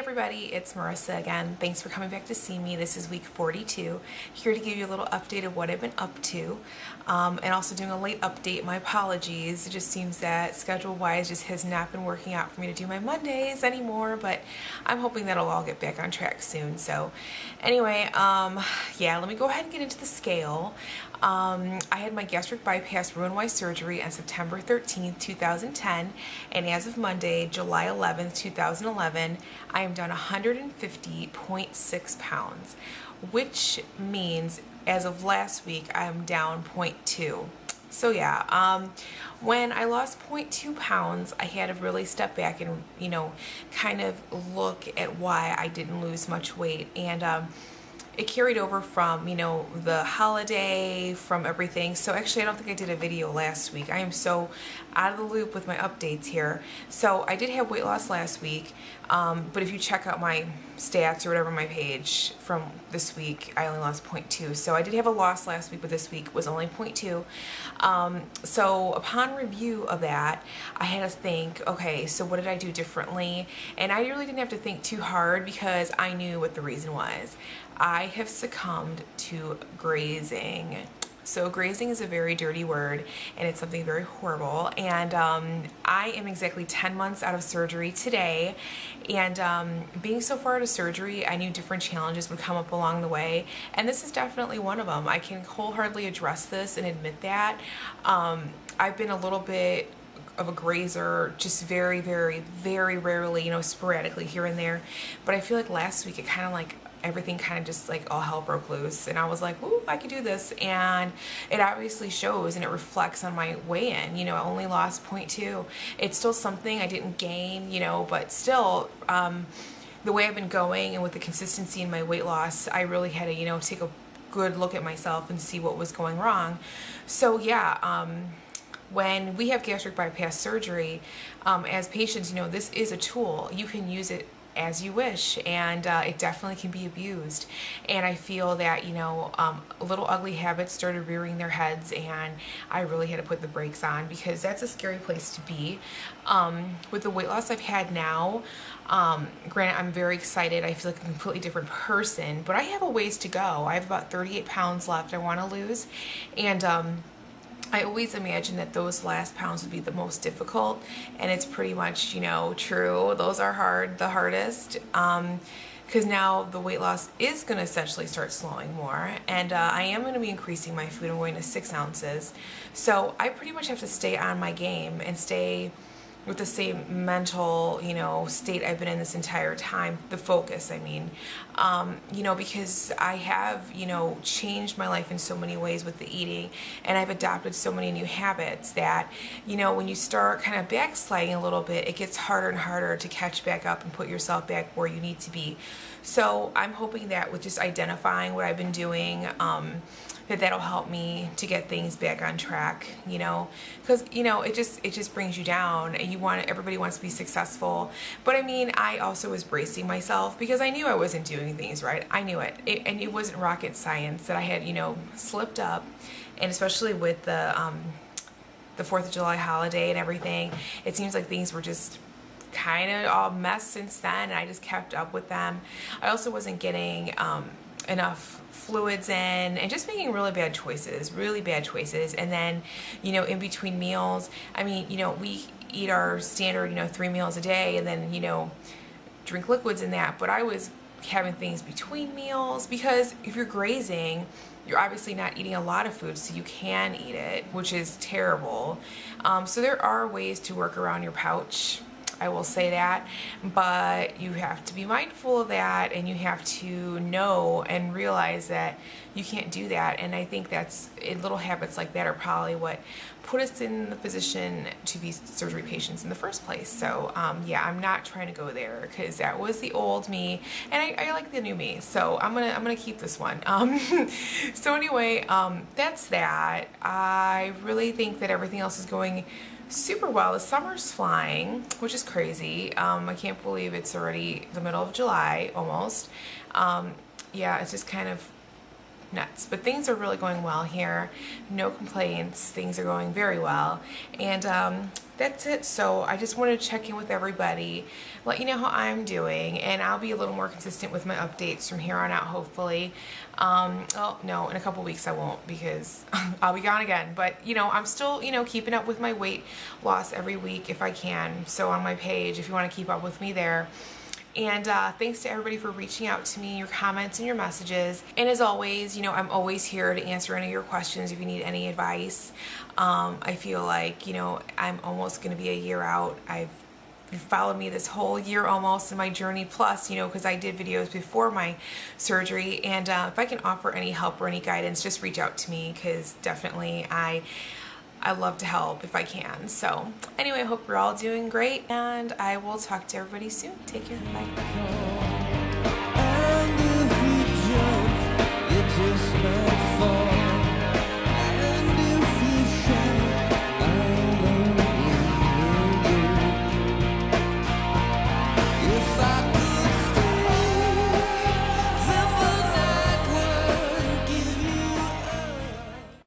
everybody, it's Marissa again. Thanks for coming back to see me. This is week 42. Here to give you a little update of what I've been up to, and also doing a late update. My apologies. It just seems that schedule-wise just has not been working out for me to do my Mondays anymore, but I'm hoping that'll all get back on track soon. So anyway, yeah, let me go ahead and get into the scale. I had my gastric bypass Roux-en-Y surgery on September 13th, 2010, and as of Monday, July 11th, 2011, I am down 150.6 pounds, which means as of last week, I am down 0.2. So yeah, when I lost 0.2 pounds, I had to really step back and, kind of look at why I didn't lose much weight. And it carried over from, the holiday, from everything. So actually, I don't think I did a video last week. I am so out of the loop with my updates here. So I did have weight loss last week, but if you check out my stats or whatever, my page from this week, I only lost 0.2. So I did have a loss last week, but this week was only 0.2. So upon review of that, I had to think, okay, so what did I do differently? And I really didn't have to think too hard because I knew what the reason was. I have succumbed to grazing. So grazing is a very dirty word, and it's something very horrible. And I am exactly 10 months out of surgery today. And being so far out of surgery, I knew different challenges would come up along the way. And this is definitely one of them. I can wholeheartedly address this and admit that. I've been a little bit of a grazer, just very, very, very rarely, sporadically here and there. But I feel like last week it kind of like everything kind of just like all hell broke loose, and I was like, ooh, I could do this. And it obviously shows, and it reflects on my weigh-in. I only lost 0.2. It's still something I didn't gain, but still, the way I've been going and with the consistency in my weight loss, I really had to, take a good look at myself and see what was going wrong. So yeah, when we have gastric bypass surgery, as patients, this is a tool. You can use it as you wish, and it definitely can be abused. And I feel that little ugly habits started rearing their heads, and I really had to put the brakes on, because that's a scary place to be. With the weight loss I've had now, granted, I'm very excited. I feel like a completely different person, but I have a ways to go. I have about 38 pounds left I want to lose, and I always imagine that those last pounds would be the most difficult, and it's pretty much, true. Those are the hardest, because now the weight loss is going to essentially start slowing more, and I am going to be increasing my food. I'm going to 6 ounces, so I pretty much have to stay on my game and stay with the same mental, state I've been in this entire time, the focus, I mean, because I have, changed my life in so many ways with the eating, and I've adopted so many new habits that, when you start kind of backsliding a little bit, it gets harder and harder to catch back up and put yourself back where you need to be. So I'm hoping that with just identifying what I've been doing, that'll help me to get things back on track, because it just brings you down. Everybody wants to be successful, but I mean, I also was bracing myself because I knew I wasn't doing things right. I knew it, and it wasn't rocket science that I had slipped up, and especially with the 4th of July holiday and everything, it seems like things were just kind of all messed since then, and I just kept up with them. I also wasn't getting enough fluids in, and just making really bad choices. And then, in between meals, I mean, we eat our standard, 3 meals a day, and then, drink liquids in that. But I was having things between meals, because if you're grazing, you're obviously not eating a lot of food, so you can eat it, which is terrible. So there are ways to work around your pouch, I will say that, but you have to be mindful of that, and you have to know and realize that you can't do that. And I think little habits like that are probably what put us in the position to be surgery patients in the first place. So yeah, I'm not trying to go there, because that was the old me, and I like the new me. So I'm gonna keep this one. So anyway, that's that. I really think that everything else is going super well. The summer's flying, which is crazy. I can't believe it's already the middle of July almost. Yeah, it's just kind of nuts. But things are really going well here. No complaints. Things are going very well. And that's it. So I just wanted to check in with everybody, let you know how I'm doing, and I'll be a little more consistent with my updates from here on out, hopefully. Oh, no, in a couple weeks I won't, because I'll be gone again. But, you know, I'm still, you know, keeping up with my weight loss every week if I can. So on my page, if you want to keep up with me there. And thanks to everybody for reaching out to me, your comments and your messages. And as always, you know, I'm always here to answer any of your questions if you need any advice. I feel like, you know, I'm almost going to be a year out. You've followed me this whole year almost in my journey, plus, you know, because I did videos before my surgery. And if I can offer any help or any guidance, just reach out to me, because definitely I love to help if I can. So anyway, I hope you're all doing great, and I will talk to everybody soon. Take care. Bye.